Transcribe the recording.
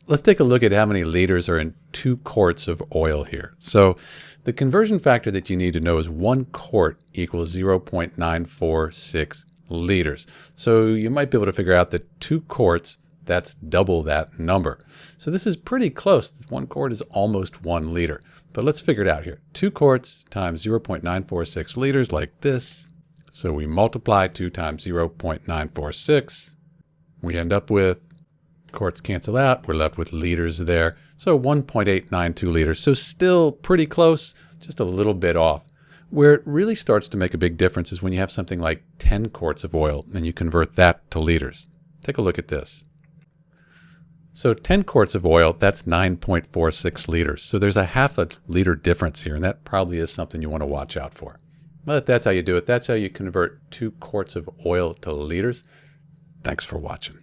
let's take a look at how many liters are in 2 quarts of oil here. So the conversion factor that you need to know is 1 quart equals 0.946 liters. So you might be able to figure out that 2 quarts, that's double that number. So this is pretty close. 1 quart is almost 1 liter. But let's figure it out here. 2 quarts times 0.946 liters, like this. So we multiply 2 times 0.946. We end up with, quarts cancel out, we're left with liters there. So 1.892 liters. So still pretty close, just a little bit off. Where it really starts to make a big difference is when you have something like 10 quarts of oil and you convert that to liters. Take a look at this. So 10 quarts of oil, that's 9.46 liters. So there's a half a liter difference here, and that probably is something you want to watch out for. But that's how you do it. That's how you convert 2 quarts of oil to liters. Thanks for watching.